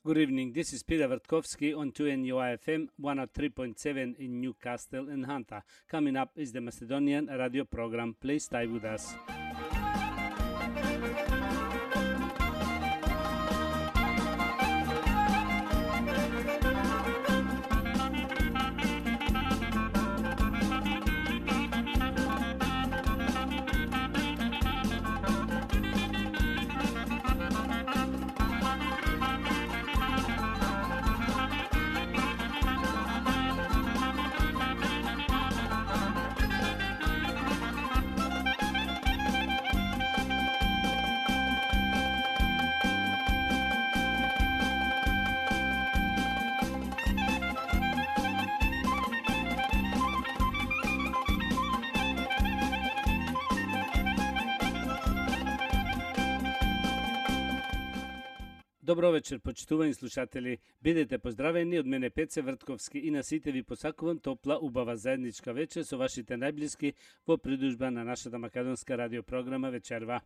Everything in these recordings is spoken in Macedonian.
Good evening. This is Peter Vertkovsky on 2NUI FM 103.7 in Newcastle and Hunter. Coming up is the Macedonian radio program. Please stay with us. Добро вечер, почитувани слушатели. Бидете поздравени од мене Пеце Вртковски и на сите ви посакувам топла, убава заедничка вечер со вашите најблиски во придужба на нашата македонска радиопрограма Вечерва.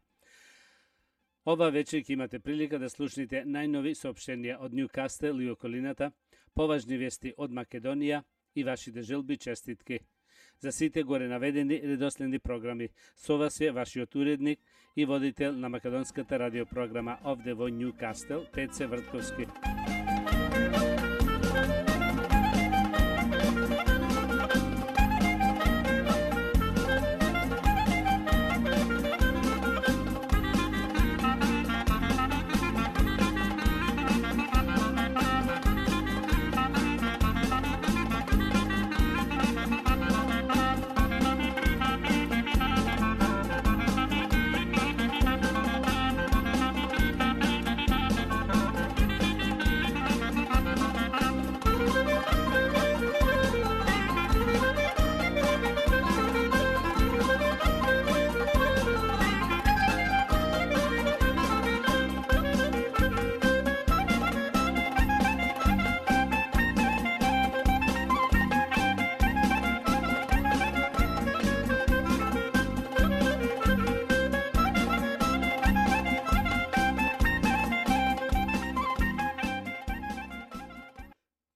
Ова вечер ќе имате прилика да слушнете најнови соопштенија од Ньюкастел и околината, поважни вести од Македонија и вашите желби честитки. За сите горе наведени редоследни програми. Со вас е вашиот уредник и водител на македонската радиопрограма овде во Ньюкастел, Пеце Вртковски.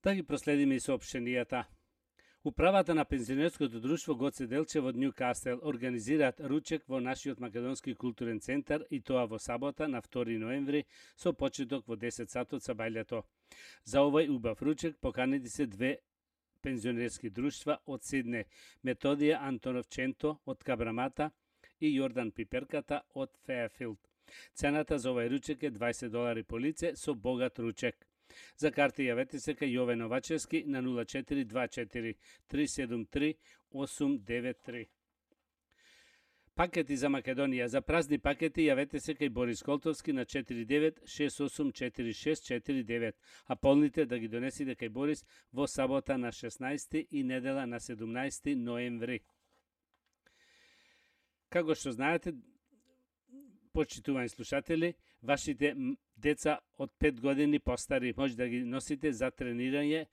Да ги проследиме и соопштенијата. Управата на пензионерското друштво Гоце Делчев од Ньюкастел организираат ручек во нашиот македонски културен центар и тоа во сабота на 2 ноември со почеток во 10 сатот са бајлето. За овој убав ручек поканети се две пензионерски друштва од Сидне, Методија Антоновченто од Кабрамата и Јордан Пиперката од Феафилд. Цената за овој ручек е $20 по лице со богат ручек. За карти јавете се кај Јове Новачевски на 0424 373 893. Пакети за Македонија. За празни пакети јавете се кај Борис Колтовски на 49684649, а полните да ги донесите кај Борис во сабота на 16 и недела на 17 ноември. Како што знаете, почитувани слушатели, вашите деца од 5 години постари може да ги носите за тренирање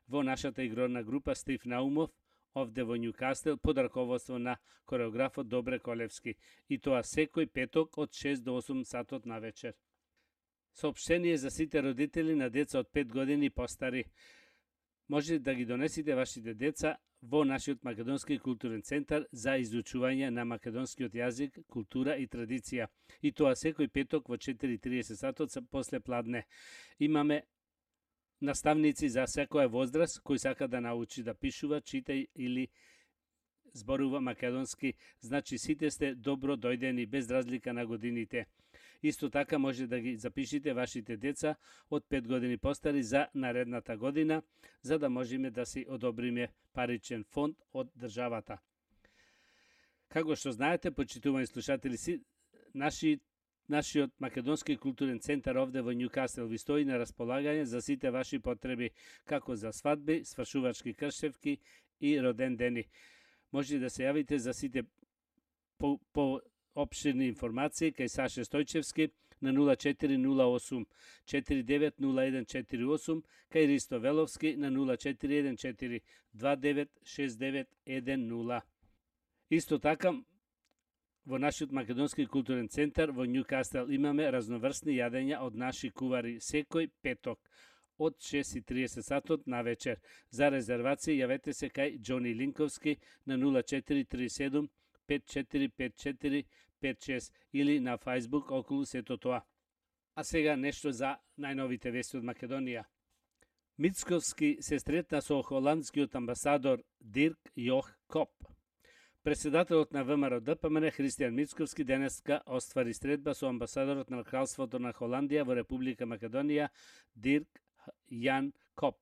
во нашата игрорна група Стив Наумов овде во Ньюкастел под раководство на кореографот Добре Колевски, и тоа секој петок од 6 до 8 сатот на вечер. Соопштение за сите родители на деца од 5 години постари. Може да ги донесите вашите деца во нашиот македонски културен центар за изучување на македонскиот јазик, култура и традиција. И тоа секој петок во 4:30 сатот после пладне. Имаме наставници за секоја возраст кој сака да научи да пишува, чита или зборува македонски. Значи сите сте добро дојдени без разлика на годините. Исто така може да ги запишите вашите деца од 5 години постари за наредната година, за да можеме да си одобриме паричен фонд од државата. Како што знаете, почитувани слушатели, нашиот македонски културен центар овде во Ньюкастел ви стои на располагање за сите ваши потреби, како за свадби, свршувачки кршевки и роден дени. Може да се јавите за сите обширни информации кај Саше Стојчевски на 0408 490148, кај Ристо Веловски на 0414 296910. Исто така во нашиот македонски културен центар во Њукастел имаме разноврсни јадења од наши кувари секој петок од 6:30 сатот на вечер. За резервации јавете се кај Џони Линковски на 0437 545456 или на Facebook околу сето тоа. А сега нешто за најновите вести од Македонија. Мицковски се сретна со холандскиот амбасадор Дирк Јох Коп. Председателот на ВМРО ДПМН Христијан Мицковски денеска оствари средба со амбасадорот на Кралството на Холандија во Република Македонија Дирк Јан Коп.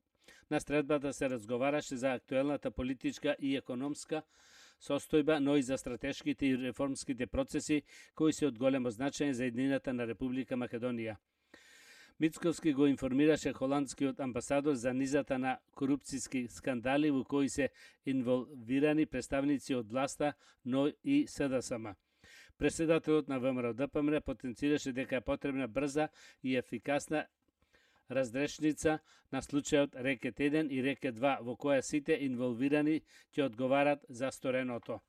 На средбата се разговараше за актуелната политичка и економска состојба, но и за стратешките и реформските процеси кои се од големо значење за еднината на Република Македонија. Мицковски го информираше холандскиот амбасадор за низата на корупцијски скандали во кои се инволвирани представници од власта, но и СДСМ. Председателот на ВМРО ДПМН потенцираше дека е потребна брза и ефикасна разрешница на случајот Рекет 1 и Рекет 2, во која сите инволвирани ќе одговарат за стореното.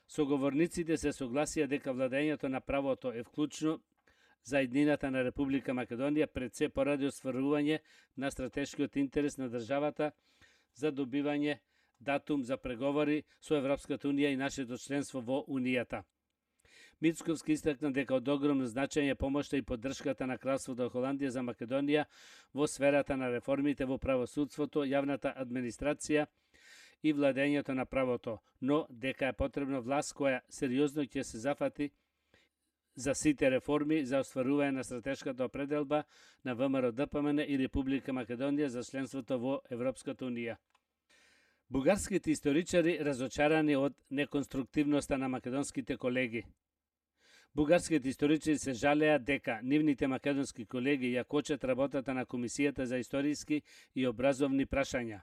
Соговорниците се согласија дека владењето на правото е вклучно за еднината на Република Македонија пред се поради остварување на стратешкиот интерес на државата за добивање датум за преговори со Европската унија и нашето членство во Унијата. Мицковски истакна дека од огромно значење помошта и поддршката на Кралството Холандија за Македонија во сферата на реформите во правосудството, јавната администрација и владењето на правото, но дека е потребна власт која сериозно ќе се зафати за сите реформи за остварување на стратешката определба на ВМРО ДПМН и Република Македонија за членството во Европската унија. Бугарските историчари разочарани од неконструктивноста на македонските колеги. Бугарските историчари се жалеа дека нивните македонски колеги ја кочат работата на Комисијата за историски и образовни прашања.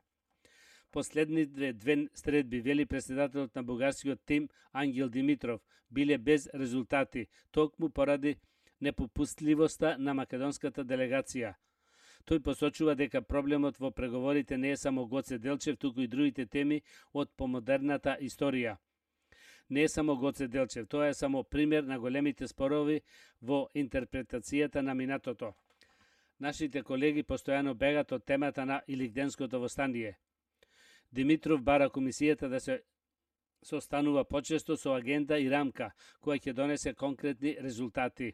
Последните две средби, вели председателот на бугарскиот тим Ангел Димитров, биле без резултати, токму поради непопустливоста на македонската делегација. Тој посочува дека проблемот во преговорите не е само Гоце Делчев, туку и другите теми од помодерната историја. Не е само Гоце Делчев, тоа е само пример на големите спорови во интерпретацијата на минатото. Нашите колеги постојано бегат од темата на Илигденското востание. Димитров бара комисијата да се состанува почесто со агенда и рамка, која ќе донесе конкретни резултати.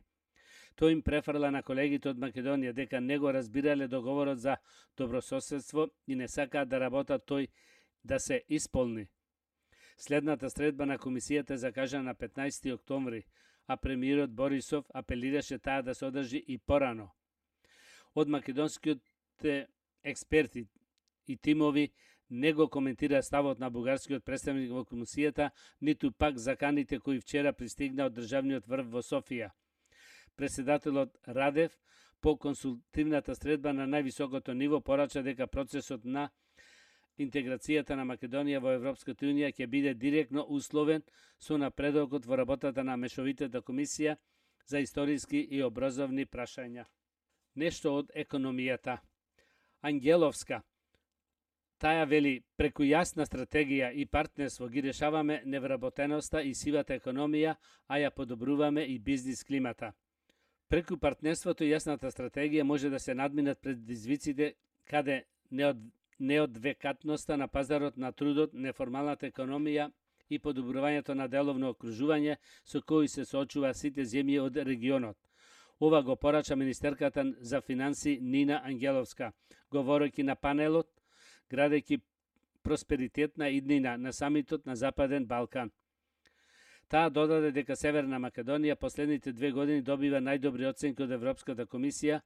Тој им префрла на колегите од Македонија дека не го разбирале договорот за добрососедство и не сакаат да работат тој да се исполни. Следната средба на комисијата е закажана на 15 октомври, а премиерот Борисов апелираше таа да се одржи и порано. Од македонските експерти и тимови не го коментира ставот на бугарскиот представник во комисијата, ниту пак заканите кои вчера пристигна од државниот врв во Софија. Председателот Радев по консултивната средба на највисокото ниво порача дека процесот на интеграцијата на Македонија во Европската унија ќе биде директно условен со напредокот во работата на Мешовитата комисија за историски и образовни прашања. Нешто од економијата. Ангеловска. Таја вели, преку јасна стратегија и партнерство ги решаваме невработеноста и сивата економија, а ја подобруваме и бизнис климата. Преку партнерството и јасната стратегија може да се надминат предизвиците каде неодвекатноста на пазарот на трудот, неформалната економија и подобрувањето на деловно окружување со кои се соочува сите земји од регионот. Ова го порача министерката за финанси Нина Ангеловска, говорејќи на панелот, градејќи просперитетна иднина на самитот на Западен Балкан. Таа додаде дека Северна Македонија последните 2 години добива најдобри оценки од Европската комисија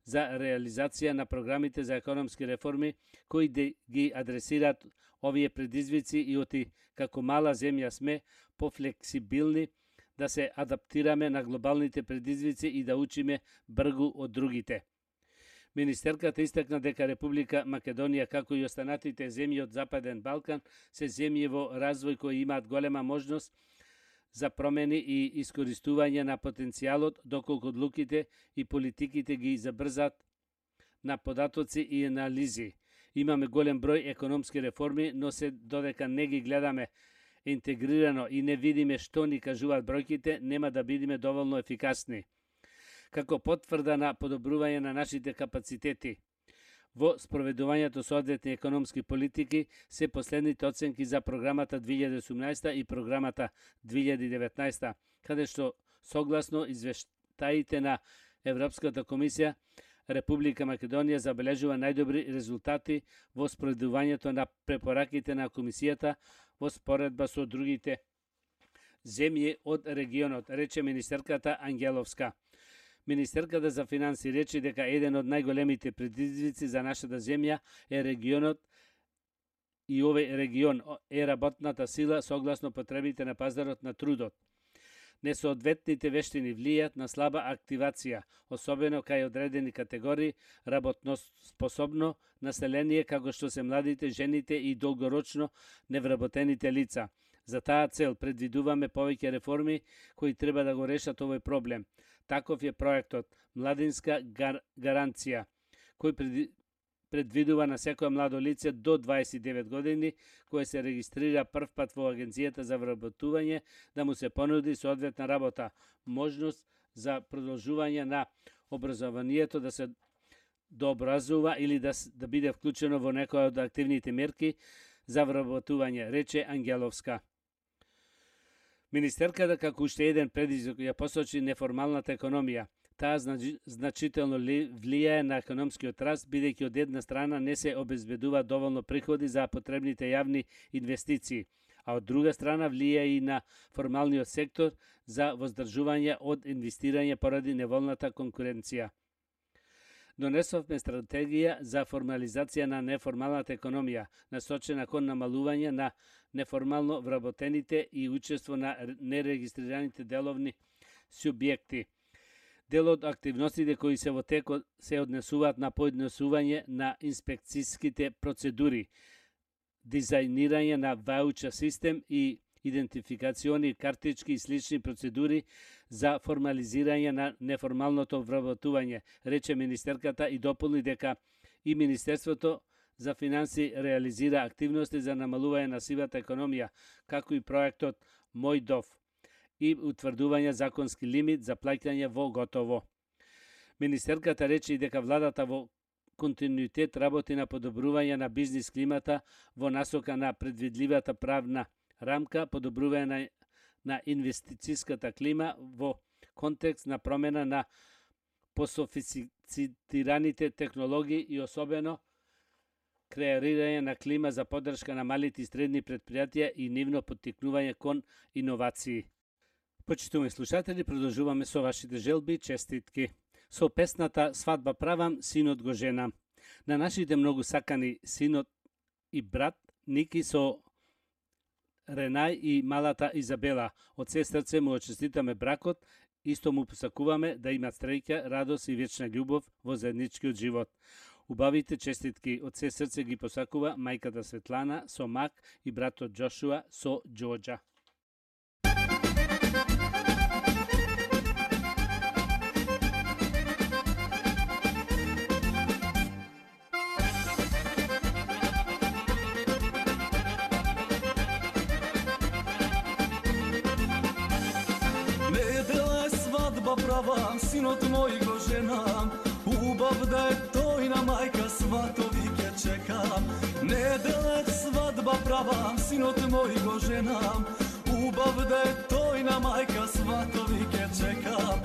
за реализација на програмите за економски реформи кои ги адресираат овие предизвици и оти како мала земја сме пофлексибилни да се адаптираме на глобалните предизвици и да учиме бргу од другите. Министерката истакна дека Република Македонија, како и останатите земји од Западен Балкан, се земји во развој кои имаат голема можност за промени и искористување на потенцијалот, доколку одлуките и политиките ги забрзат на податоци и анализи. Имаме голем број економски реформи, но се додека не ги гледаме интегрирано и не видиме што ни кажуваат бројките, нема да бидеме доволно ефикасни. Како потврда на подобрување на нашите капацитети во спроведувањето соодветни економски политики се последните оценки за програмата 2018 и програмата 2019, каде што согласно извештаите на Европската комисија, Република Македонија забележува најдобри резултати во спроведувањето на препораките на комисијата во споредба со другите земји од регионот, рече министерката Ангеловска. Министерката за финанси рече дека еден од најголемите предизвици за нашата земја е регионот и овој регион е работната сила согласно потребите на пазарот на трудот. Несоодветните вештини влијат на слаба активација, особено кај одредени категории работноспособно население, како што се младите, жените и долгорочно невработените лица. За таа цел предвидуваме повеќе реформи кои треба да го решат овој проблем. Таков е проектот Младинска гаранција, кој предвидува на секое младо лице до 29 години, кое се регистрира прв пат во Агенцијата за вработување, да му се понуди соодветна работа, можност за продолжување на образованието, да се дообразува или да биде вклучено во некоја од активните мерки за вработување, рече Ангеловска. Министерката како уште еден предизвик ја посочи неформалната економија. Таа значително влијае на економскиот раст, бидејќи од една страна не се обезбедува доволно приходи за потребните јавни инвестиции, а од друга страна влијае и на формалниот сектор за воздржување од инвестирање поради неволната конкуренција. Донесовме стратегија за формализација на неформалната економија, насочена кон намалување на неформално вработените и учество на нерегистрираните деловни субјекти. Дел од активностите кои се во текот се однесуваат на поеднесување на инспекцијските процедури, дизајнирање на ваучер систем и идентификациони картички и слични процедури за формализирање на неформалното вработување, рече министерката и дополни дека и Министерството за финанси реализира активности за намалување на сивата економија, како и проектот Мој дов и утврдување законски лимит за плаќање во готово. Министерката рече и дека владата во континуитет работи на подобрување на бизнис климата во насока на предвидливата правна рамка, подобрување на инвестицијската клима во контекст на промена на пософистицираните технологии и особено креирање на клима за поддршка на малите и средни предпријатија и нивно поттикнување кон иновации. Почитувани слушатели, продолжуваме со вашите желби и честитки. Со песната Свадба правам, синот го женам. На нашите многу сакани синот и брат Ники со Ренај и малата Изабела. Од се срце му очеститаме бракот, исто му посакуваме да имат среќа, радост и вечна љубов во заедничкиот живот. Убавите честитки од се срце ги посакува мајката Светлана со Мак и братот Джошуа со Џоџа. Правам, синот мој го женам, убав да е тој на мајка, сватови ке чекам. Неделет свадба правам, синот мој го женам, убав да е тој на мајка, сватови ке чекам.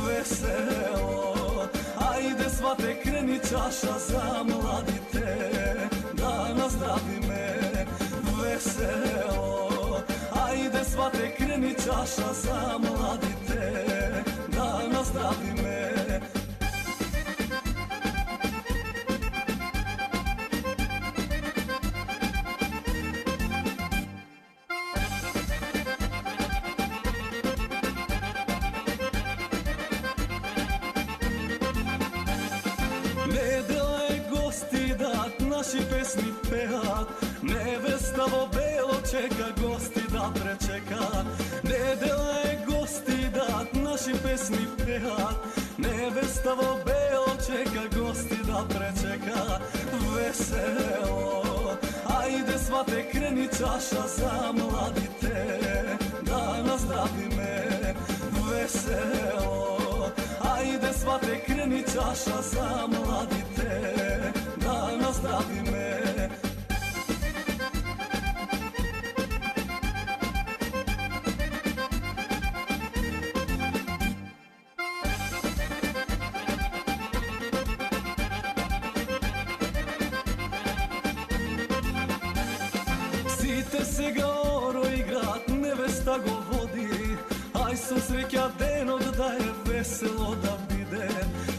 Весело, ајде свате крени чаша за младите, да наздравиме. Весело, ајде свате крени чаша за младите, да наздравиме. Недела е гости дат, наши песни пеат, невеста во бело чека, гости да пречекат. Недела е гости дат, наши песни пеат, невеста во бело чека, čeka, gosti da prečeka. Veselo, ajde svate, kreni čaša, zamladite, da nazdravi me. Veselo, ajde svate, kreni čaša, zamladite, da nazdravi me. Site se ga oro igrat, nevesta go vodi, aj sam sreća denod da je veselo da bide.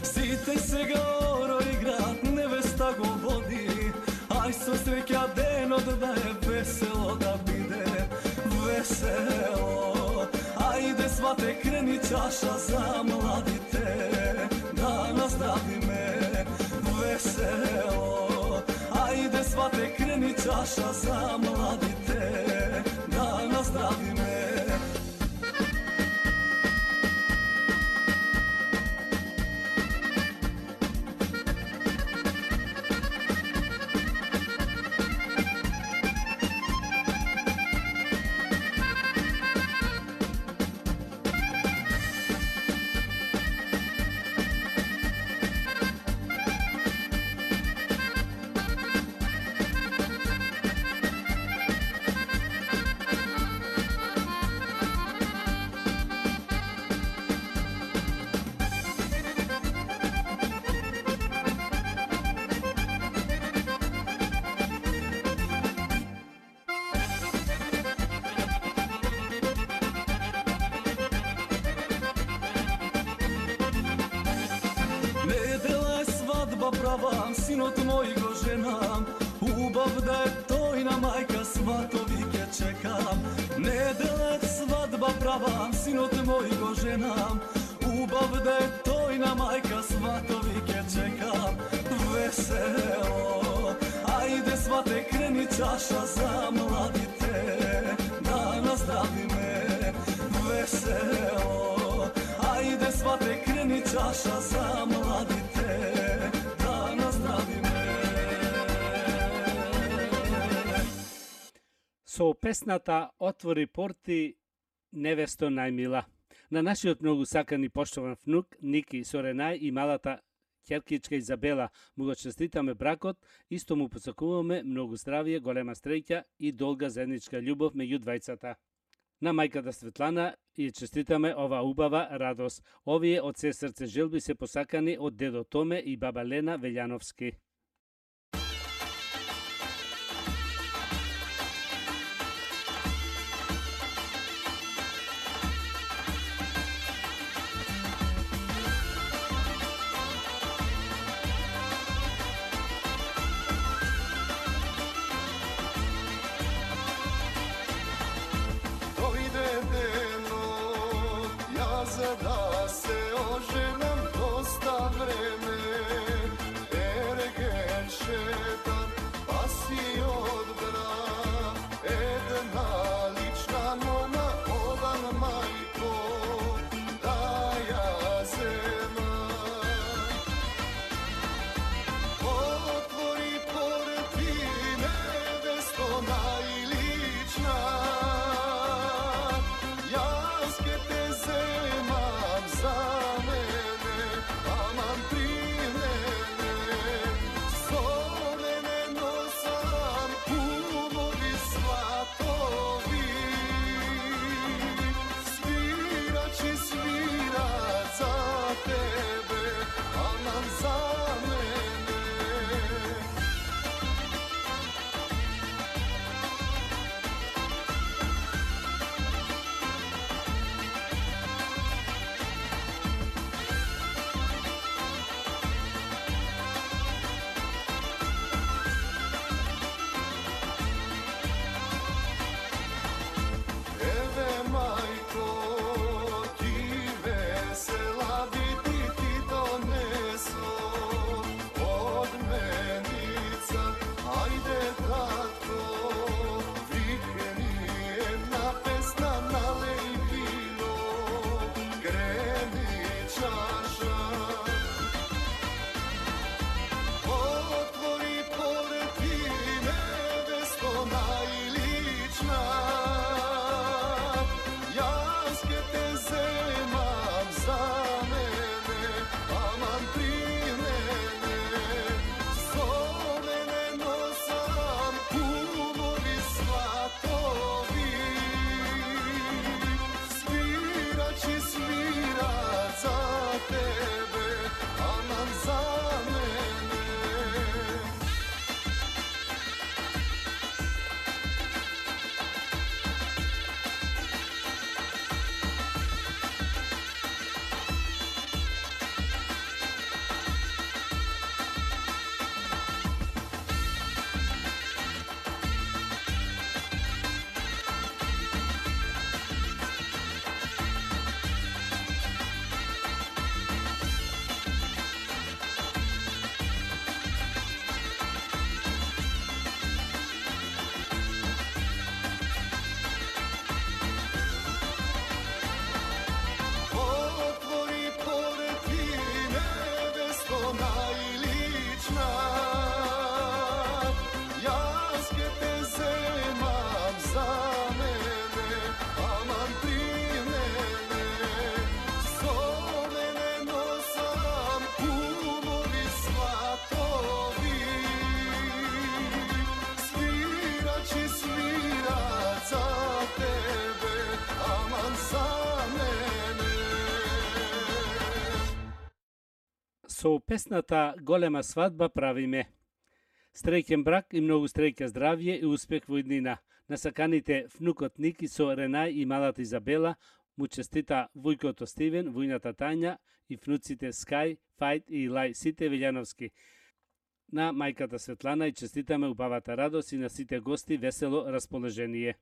Site se ga oro igrat, nevesta go vodi, aj sam sreća denod da je veselo da bide. Veselo, ajde svate, kreni čaša, zamladite, da nazdravi me. Veselo, ajde svate, kreni čaša, zamladite, da nazdravi me. Prava, sinot moj go ženam, ubav da je tojna majka, svatovike čekam. Nedela svadba prava, sinot moj go ženam, ubav da je tojna majka, svatovike čekam. Veselo, ajde svate, kreni čaša, zamladite, da nazdravi me. Veselo, ajde svate, kreni čaša, zamladite, da nazdravi me. Со песната "Отвори порти" невесто најмила. На нашиот многу сакан и поштован внук Ники Соренај и малата ќеркичка Изабела му го честитаме бракот, исто му посакуваме многу здравие, голема среќа и долга заедничка љубов меѓу двајцата. На мајката Светлана и честитаме ова убава радост. Овие од се срце желби се посакани од дедо Томе и баба Лена Велјановски. Da se oženam, dosta vreme, ergen šetan, pa si odbra, jedna lična moma, ovan majko, da ja zema. Otvori porti, nevesto najlična, jaske te zemam za mene, aman pri mene. Zorene nosam, kumovi svatovi, svirač i svirat za tebe, aman za mene. Со песната Голема свадба правиме. Среќен брак и многу среќа, здравје и успех во иднина. На саканите внукот Ники со Ренај и малата Изабела му честита вујкото Стивен, вујната Тања и внуците Скај, Фајт и Лај, сите Вилјановски. На мајката Светлана и честитаме убавата радост и на сите гости весело расположение.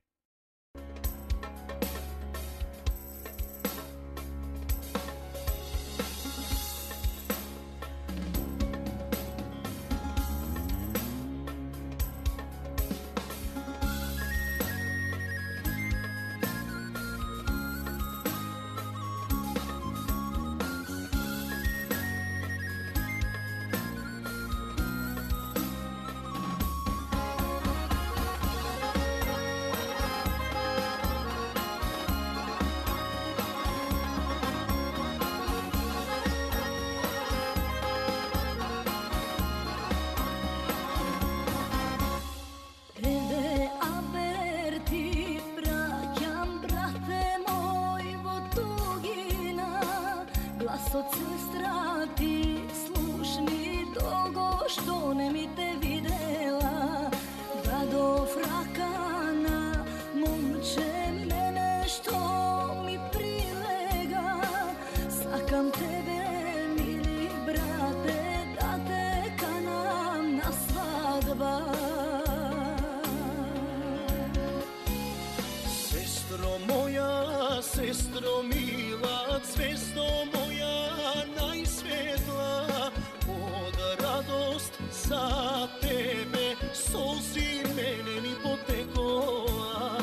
Od sestra ti slušni dolgo što ne mi te videla, da do frakana momče mene što mi prilega, sakam tebe mili brate da te kanam na svadba. Sestro moja, sestro mila, zvezdo moja najsvetla, od radost za tebe solzi mene mi potekoa.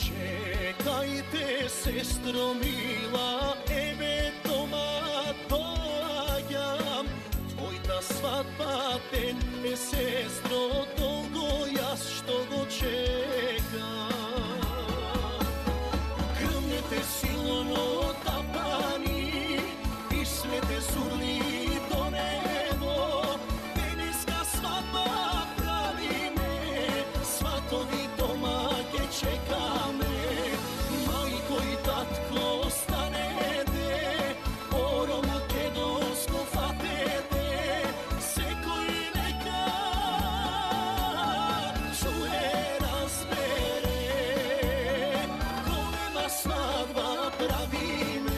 Čekajte, sestro mila, ebe doma dođam, tvojta svadba den je, sestro, dolgo jas što go čekam. Te silno tapani, pismete surli do nebo, teneska svadba pravi me, svatovi doma ke čeka me, majko i tatko stanete, oromu te dosko fatete, seko i neka čuje razbere, golema svadba pravi me.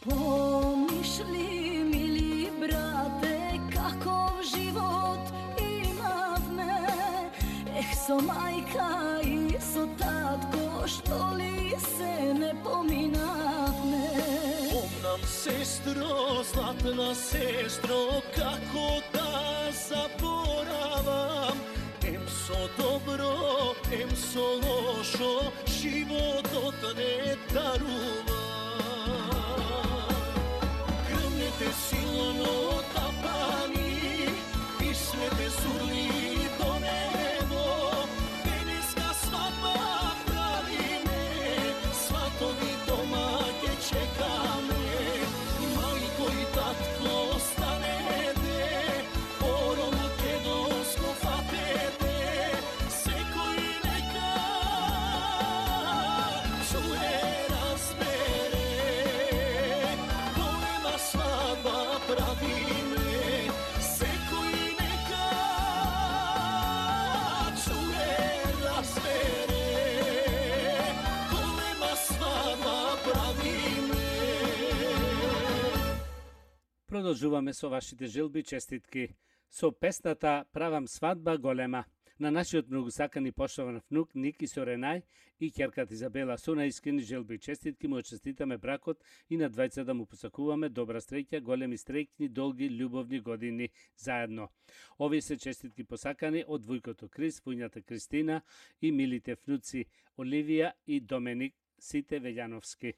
Pomniš li, mili brate, kakov život imavme? So majka i so tatko, što li se ne pominavne? Pomnam, sestro, zlatna sestro, kako da zaboravam, em so dobro, em so lošo, život od ne daruvam. Te silno tapani, pismete surli do nebo, teneska svadba pravi me, svatovi doma ke čeka me, majko i tatko stanete, oromu te dosko fatete, seko i neka čuje razbere, golema svadba pravi me, seko i neka čuje razbere, golema svadba pravi me. Продолжуваме со вашите желби и честитки. Со песната Правам свадба голема. На нашиот многу сакан и поштован внук Ники Соренај и ќерката Изабела со наискрени желби и честитки му честитаме бракот и на двајца да му посакуваме добра среќа, големи среќни, долги, љубовни години заедно. Овие се честитки посакани од војкото Крис, војната Кристина и милите внуци Оливија и Доменик, сите Вељановски.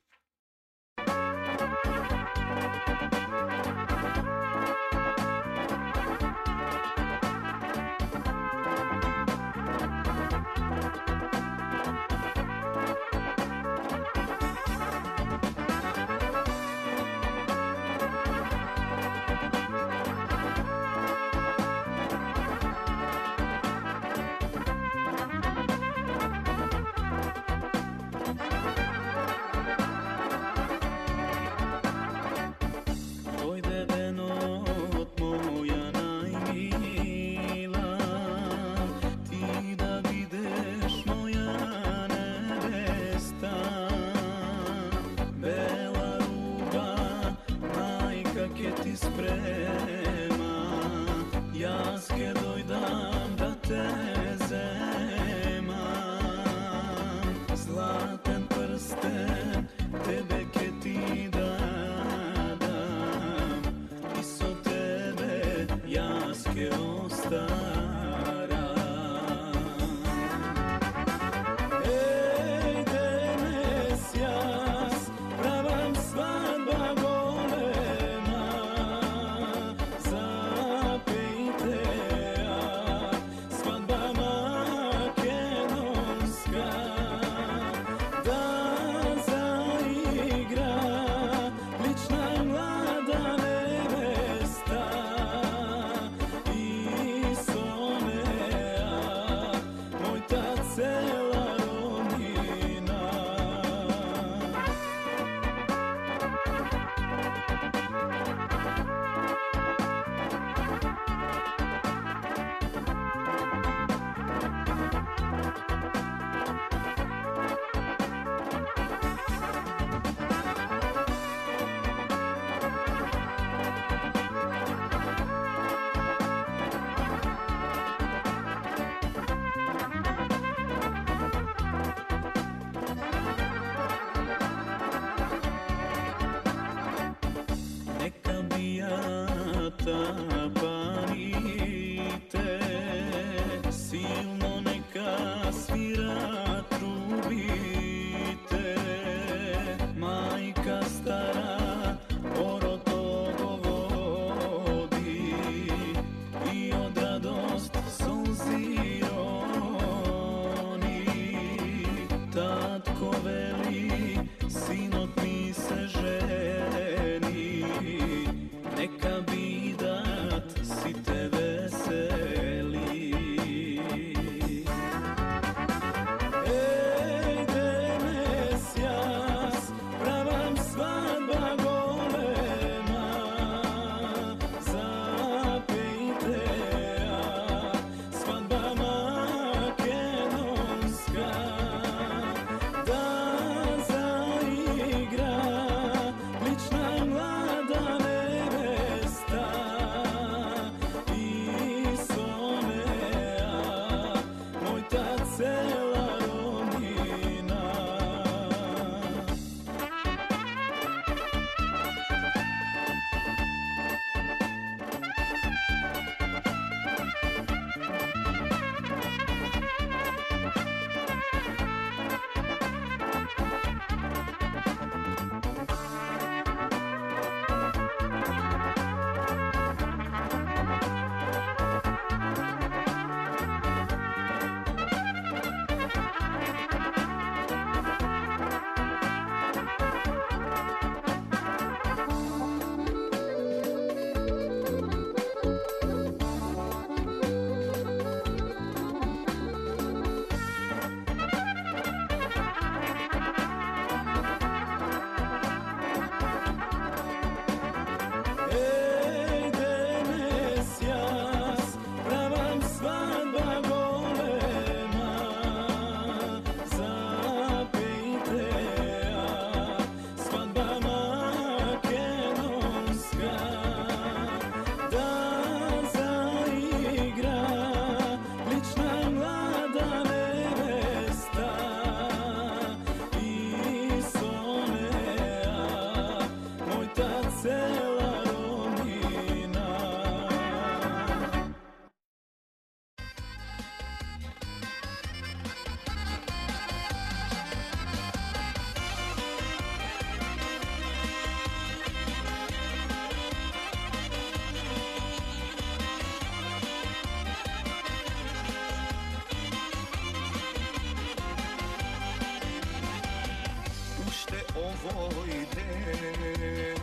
ovoj den,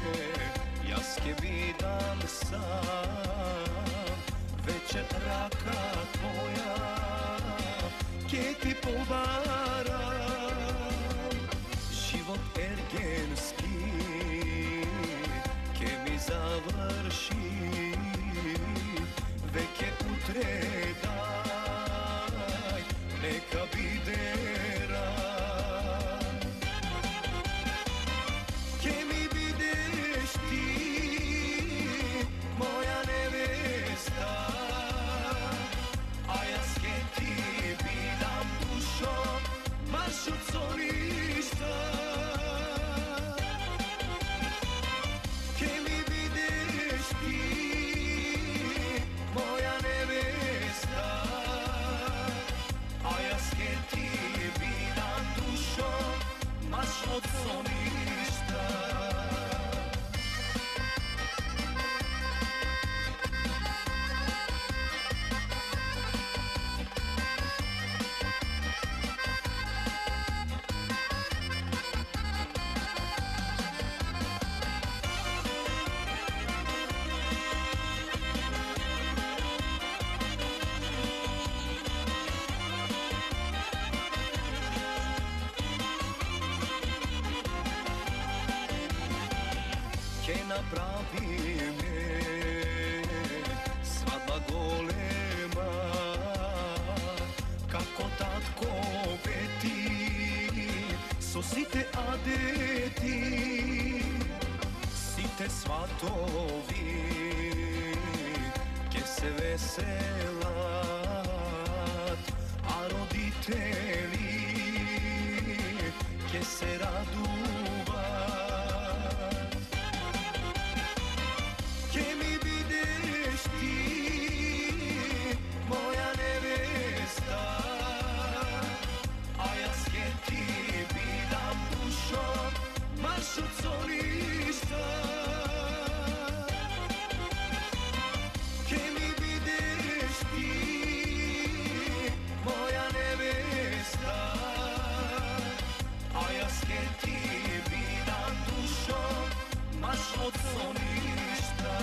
jaske vidam sam, večer raka tvoja, ke ti povaram, život ergenski, ke mi završi, veke utredaj, neka bidera. Ke mi bideš ti, moja nevesta, a ja ske ti bidam dušo, baš od solišta. Ke mi bideš ti, moja nevesta, a ja ske ti bidam dušo, baš od solišta. Ke napravi me svadba golema, kako tatko beti, so site adeti, site svatovi, ke se veselat, a roditelji, ke se raduvat. Ke mi bideš ti, moja nevesta, a ja ske ti bidam dušo, baš od solišta. Ke mi bideš ti, moja nevesta, a ja ske ti bidam dušo, baš od solišta.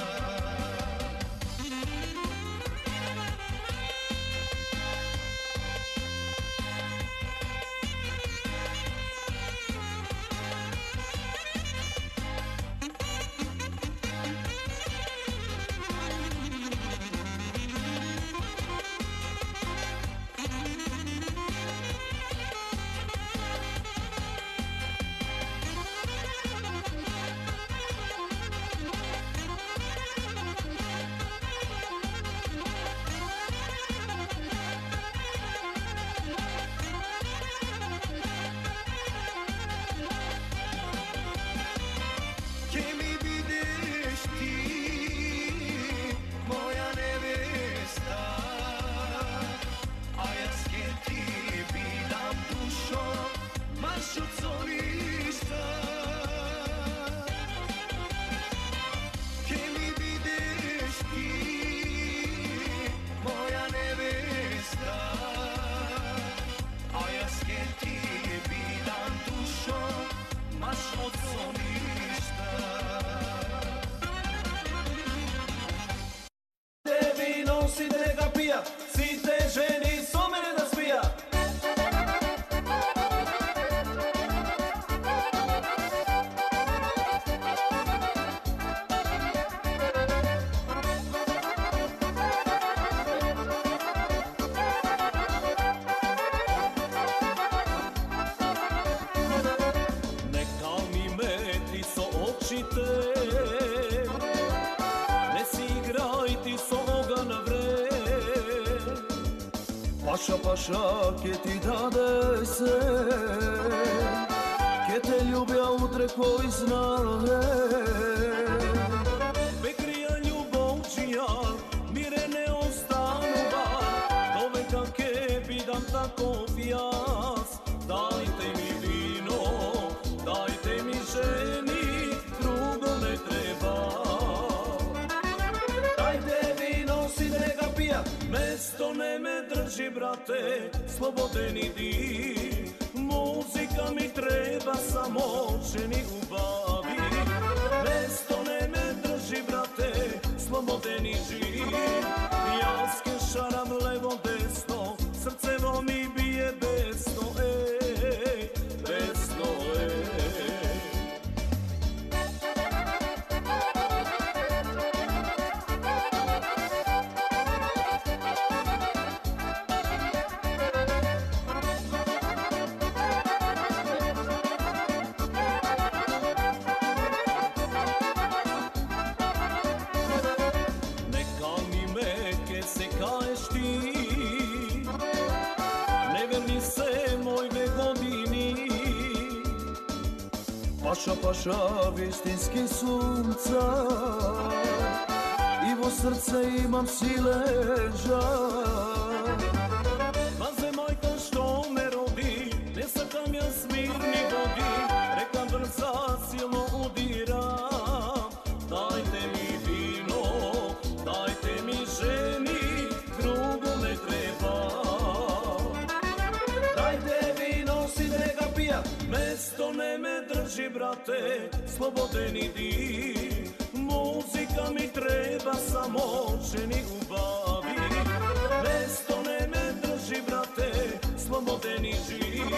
Ke mi bideš ti, moja nevesta, a ja ske ti bidam dušo, baš od solišta. Ke mi bideš ti, moja nevesta, a ja ske ti bidam dušo, baš od solišta. Vino si te ga pija, si te ženi so mene da spija. Neka mi metri so očite, ne si igraj ti so oga na vre. Paša, paša, ke ti dade se, ke te ljubja utre koji znale. Bekrija ljubovčija, mire ne ostanuva, do veka ke bidam tako fijas. Dajte mi vino, dajte mi ženi, drugo ne treba. Dajte vino, si ne ga pija, mesto ne me drži, brate, sloboden idi. Muzika mi treba samo ženi ubavi. Mesto ne me drži, brate, sloboden i živ. Ja skešaram levo desno, srcevo mi bije besno, besno, Neka mi meke se kaješ ti, neverni se mojve godini. Paša, paša, vistinski sunca, i vo srce imam sileža. Maze majka što me rodi, ne sakam ja smirni vodi, reka brza silno udira. Dajte mi vino, dajte mi ženi, drugo ne treba. Dajte vino, sine ga pija, mesto ne me drži, brate, sloboden idi. Muzika mi treba, samo ženi ubavi. Mesto ne me drži, brate, sloboden i živ.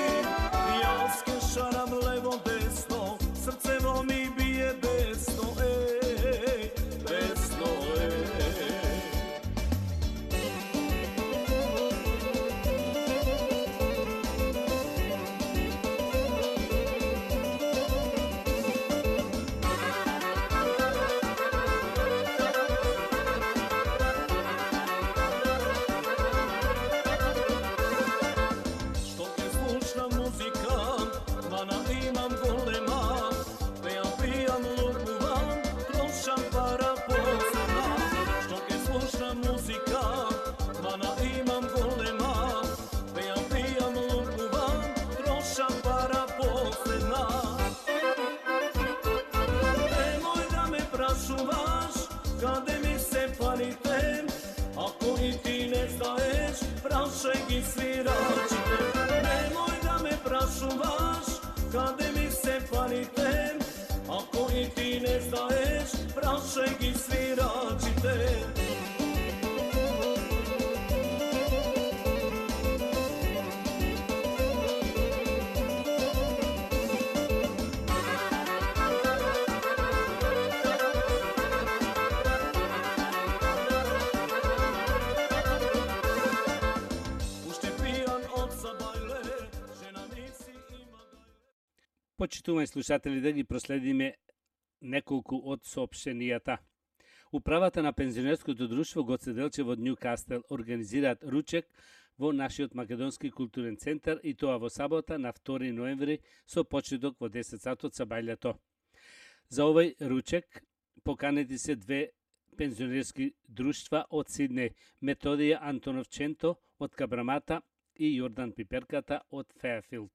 Ja skešaram levo desno, srcevo mi bije besno, besno, Što ke slušam muzika, mana imam golema. Pijam lukuvan, trošam para posebna. Što ke slušam muzika, mana imam golema. Pijam lukuvan, trošam para posebna. Nemoj da me prašuvaš, kade mi se panitem. Ako i ti ne znaješ, prašaj gi sviračite. Nemoj da me prašuvaš, kade mi se panitem. Ako i ti ne znaješ, prašaj gi sviračite. Ušte pijan od sabajle, žena mi si ima gajle. Почитувани слушатели, да ги проследиме неколку од соопштенијата. Управата на пензионерското друштво Гоце Делчев од Њукастел организираат ручек во нашиот македонски културен центар и тоа во сабота на 2 ноември со почеток во 10 сатот са бајлето. За овој ручек поканети се две пензионерски друштва од Сиднеј, Методија Антоновченто од Кабрамата и Јордан Пиперката од Феафилд.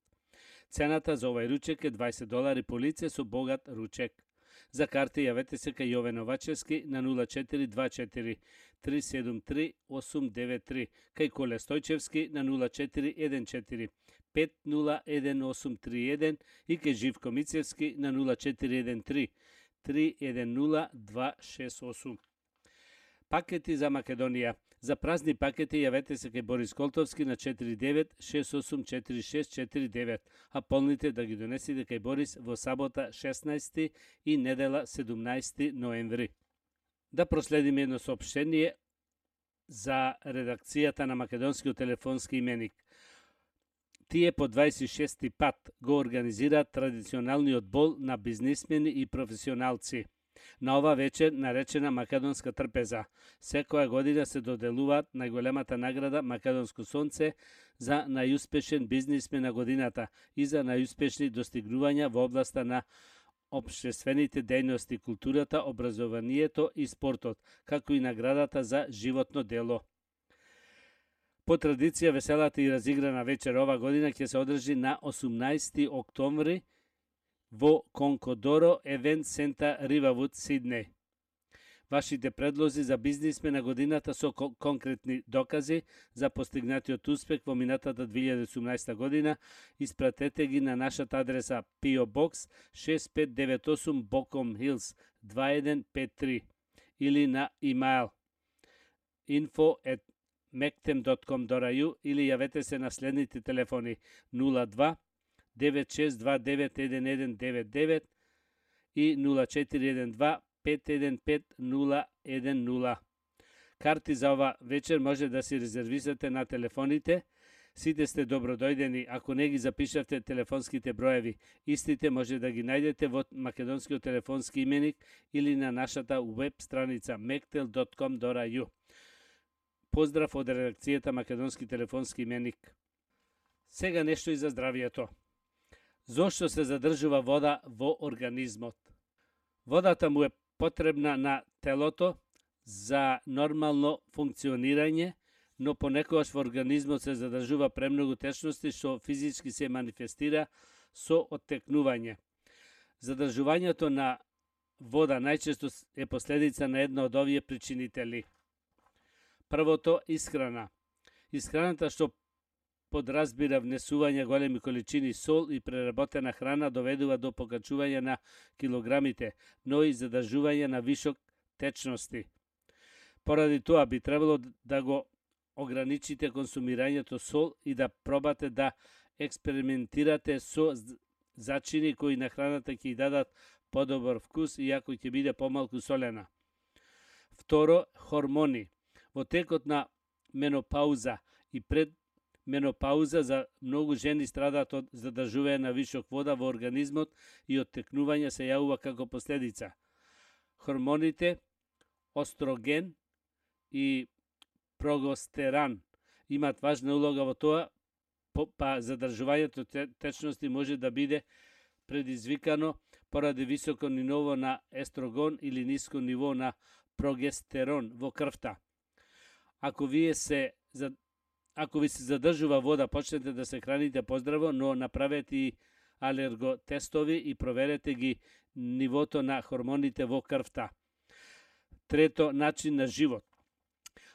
Цената за овај ручек е $20 по лице со богат ручек. За карти јавете се кај Јове Новачевски на 0424 373 893, кај Коле Стојчевски на 0414 501831 и кај Живко Мицевски на 0413 310 268. Пакети за Македонија. За празни пакети јавете се кај Борис Колтовски на 49 684649, а полните да ги донесите кај Борис во сабота 16 и недела 17 ноември. Да проследиме едно соопштение за редакцијата на Македонскиот телефонски именик. Тие по 26 пат го организираат традиционалниот бол на бизнисмени и професионалци. На ова вечер, наречена Македонска трпеза, секоја година се доделуваат најголемата награда Македонско сонце за најуспешен бизнисмен на годината и за најуспешни достигнувања во областа на општествените дејности, културата, образованието и спортот, како и наградата за животно дело. По традиција, веселата и разиграна вечер ова година ќе се одржи на 18 октомври во Конкодоро Евент Центар Ривавуд, Сиднеј. вашите предлози за бизнисмен на годината со конкретни докази за постигнатиот успех во минатата 2018 година, испратете ги на нашата адреса PO Box 6598 Bocom Hills 2153 или на имейл info@mektem.com.au или јавете се на следните телефони 02 96291199 и 0412 515 Карти за ова вечер може да си резервирате на телефоните. Сите сте добродојдени. Ако не ги запишавте телефонските броеви, истите може да ги најдете во македонскиот телефонски именик или на нашата веб страница mektel.com.au. Поздрав од редакцијата Македонски телефонски именик. Сега нешто и за здравието. Зошто се задржува вода во организмот? Водата му е потребна на телото за нормално функционирање, но понекогаш во организмот се задржува премногу течности што физички се манифестира со оттекнување. Задржувањето на вода најчесто е последица на една од овие причинители. Првото, исхрана. Исхраната што подразбира внесување големи количини сол и преработена храна доведува до покачување на килограмите, но и задржување на вишок течности. Поради тоа би требало да го ограничите консумирањето сол и да пробате да експериментирате со зачини кои на храната ќе дадат подобар вкус, иако ќе биде помалку солена. Второ, хормони. Во текот на менопауза и пред менопауза за многу жени страдаат од задржување на вишок вода во организмот и оттекнување се јавува како последица. Хормоните остроген и прогестерон имаат важна улога во тоа, па задржувањето течности може да биде предизвикано поради високо ниво на естрогон или ниско ниво на прогестерон во крвта. Ако ви се задржува вода, почнете да се храните поздраво, но направете и алерготестови и проверете ги нивото на хормоните во крвта. Трето, начин на живот.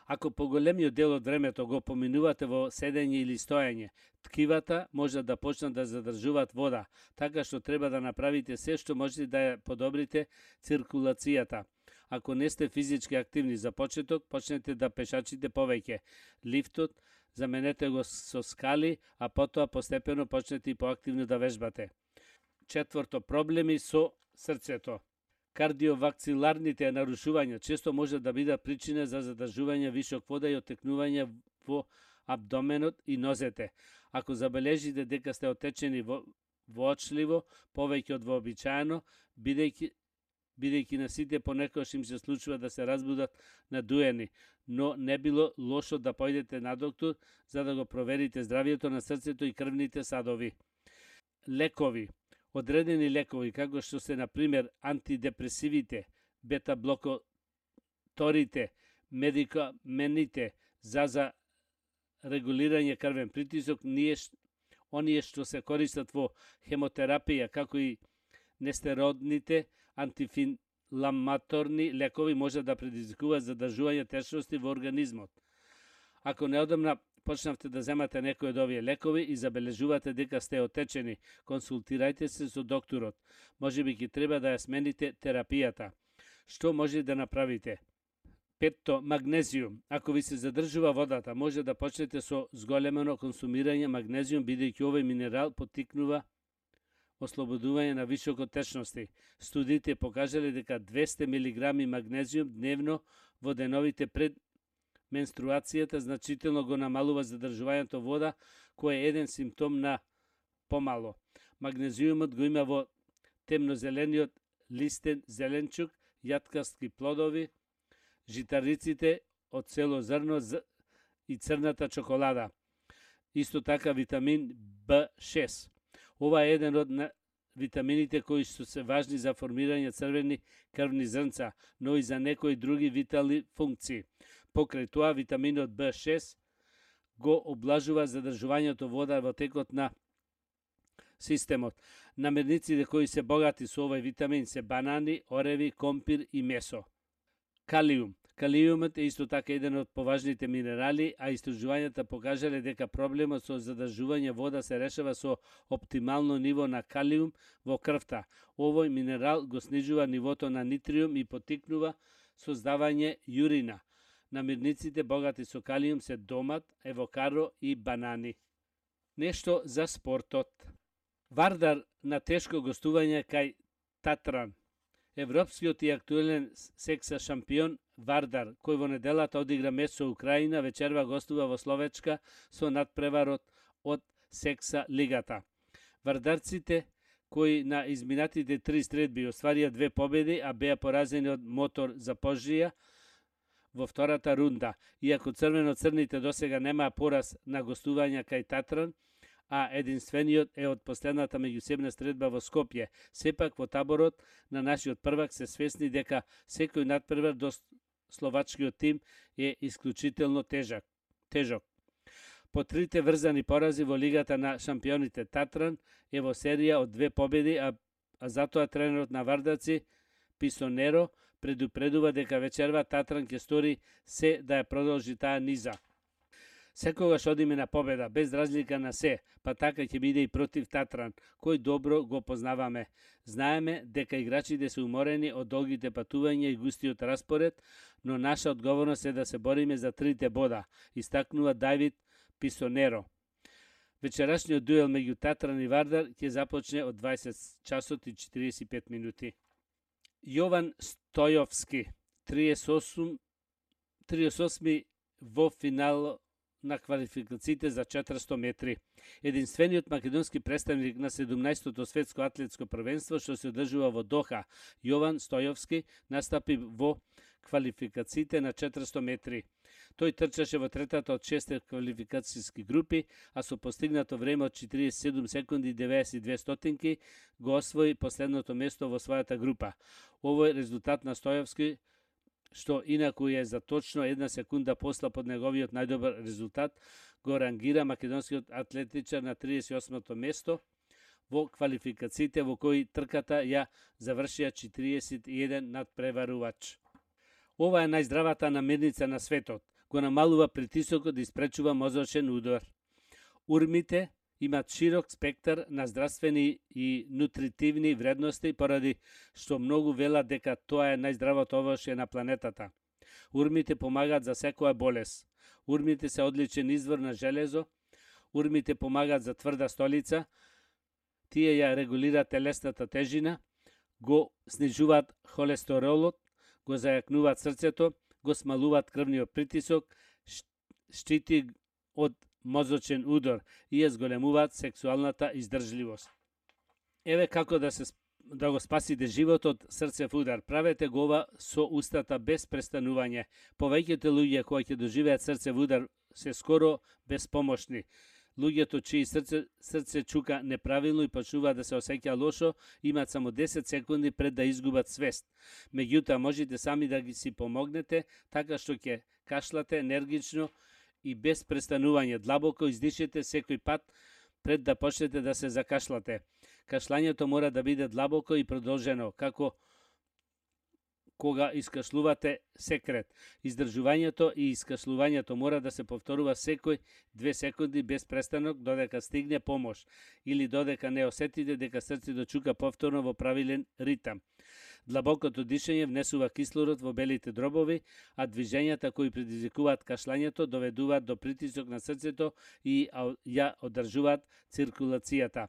Ако поголемиот дел од времето го поминувате во седење или стоење, ткивата може да почнат да задржуваат вода, така што треба да направите се што можете да ја подобрите циркулацијата. Ако не сте физички активни за почеток, почнете да пешачите повеќе. Лифтот заменете го со скали, а потоа постепено почнете и поактивно да вежбате. Четврто, проблеми со срцето. Кардиовакциларните нарушувања често може да бидат причина за задржување вишок вода и оттекнување во абдоменот и нозете. Ако забележите дека сте отечени воочливо, повеќе од вообичаено, бидејќи на сите понекогаш им се случува да се разбудат надуени, но не било лошо да појдете на доктор за да го проверите здравието на срцето и крвните садови. Лекови. Одредени лекови, како што се, например, антидепресивите, бета-блокаторите, медикамените за регулирање крвен притисок, оние што се користат во хемотерапија, како и нестероидните антиинфламаторни лекови може да предизвикуваат задржување течности во организмот. Ако неодамна почнавте да земате некои од овие лекови и забележувате дека сте отечени, консултирајте се со докторот. Можеби ќе треба да ја смените терапијата. Што може да направите? Петто, магнезиум. Ако ви се задржува водата, може да почнете со зголемено консумирање магнезиум, бидејќи овој минерал поттикнува ослободување на вишокот течности. Студиите покажале дека 200 мг магнезиум дневно во деновите пред менструацијата значително го намалува задржувањето вода, кој е еден симптом на помало. Магнезиумот го има во темнозелениот листен зеленчук, јаткаски плодови, житариците од цело зрно и црната чоколада. Исто така витамин B6. Ова е еден од витамините кои што се важни за формирање црвени крвни зрнца, но и за некои други витални функции. Покрај тоа, витаминот B6 го облажува задржувањето вода во текот на системот. Намирниците кои се богати со овој витамин се банани, ореви, компир и месо. Калиум. Калиумот е исто така еден од поважните минерали, а истражувањата покажале дека проблемот со задржување вода се решава со оптимално ниво на калиум во крвта. Овој минерал го снижува нивото на нитриум и поттикнува создавање јурина. Намирниците богати со калиум се домат, евокадо и банани. Нешто за спортот. Вардар на тешко гостување кај Татран. Европскиот и актуелен секса шампион Вардар, кој во неделата одигра меч со Украина, вечерва гостува во Словачка со надпреварот од секса лигата. Вардарците, кои на изминатите 3 стредби остварија 2 победи, а беа поразени од Мотор Запорожија во втората рунда. Иако црвено-црните досега немаа пораз на гостување кај Татран, а единствениот е од последната меѓусебна стредба во Скопје. Сепак во таборот на нашиот првак се свесни дека секој надпревар до словачкиот тим е исклучително тежок. По трите врзани порази во Лигата на шампионите Татран е во серија од 2 победи, а затоа тренерот на Вардарци Писонеро предупредува дека вечерва Татран ќе стори се да ја продолжи таа низа. Секогаш одиме на победа, без разлика на се, па така ќе биде и против Татран, кој добро го познаваме. Знаеме дека играчите се уморени од долгите патувања и густиот распоред, но наша одговорност е да се бориме за 3 бода, истакнува Давид Писонеро. Вечерашниот дуел меѓу Татран и Вардар ќе започне од 20 часот и 45 минути. Јован Стојовски, 38 во финал на квалификациите за 400 метри. Единствениот македонски представник на 17-то светско атлетско првенство што се одржува во Доха, Јован Стојовски, настапи во квалификациите на 400 метри. Тој трчаше во третата од 6 квалификацијски групи, а со постигнато време од 47 секунди и 92 стотинки го освои последното место во својата група. Овој резултат на Стојовски, што инаку е за точно 1 секунда послаб од неговиот најдобар резултат, го рангира македонскиот атлетичар на 38-то место во квалификациите во кои трката ја завршија 41 надпреварувач. Ова е најздравата намирница на светот. Го намалува притисокот и испречува мозочен удар. Урмите имат широк спектар на здравствени и нутритивни вредности, поради што многу велат дека тоа е најздравото овошје на планетата. Урмите помагаат за секоја болест. Урмите се одличен извор на железо. Урмите помагаат за тврда столица. Тие ја регулираат телесната тежина, го снижуваат холестеролот, го зајакнуваат срцето, го смалуваат крвниот притисок, штити од мозочен удар и ја зголемуваат сексуалната издржливост. Еве како да го спасите животот срцев удар. Правете го ова со устата без престанување. Повеќето луѓе кои ќе доживеат срцев удар се скоро безпомошни. Луѓето чии срце чука неправилно и почнуваат да се осеќа лошо, имаат само 10 секунди пред да изгубат свест. Меѓутоа, можете сами да ги си помогнете, така што ќе кашлате енергично и без престанување. Длабоко издишете секој пат пред да почнете да се закашлате. Кашлањето мора да биде длабоко и продолжено, како кога искашлувате секрет. Издржувањето и искашлувањето мора да се повторува секој 2 секунди без престанок додека стигне помош или додека не осетите дека срцето чука повторно во правилен ритам. Длабокото дишење внесува кислород во белите дробови, а движењата кои предизвикуваат кашлањето доведуваат до притисок на срцето и ја одржуваат циркулацијата.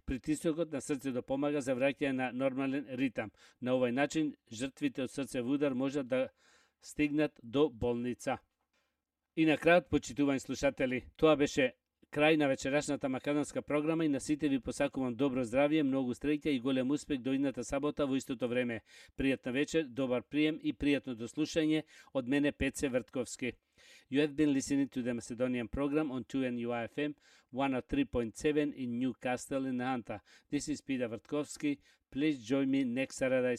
Притисокот на срцето помага за враќање на нормален ритам. На овој начин, жртвите од срцев удар можат да стигнат до болница. И на крајот, почитувани слушатели, тоа беше крај на вечерашната македонска програма и на сите ви посакувам добро здравје, многу среќа и голем успех до идната сабота во истото време. Пријатна вечер, добар прием и пријатно дослушање од мене Пеце Вртковски. You have been listening to the Macedonian program on 2NUI FM 103.7 in Newcastle in Hanta. This is Peter Vrtkovski. Please join me next Saturday.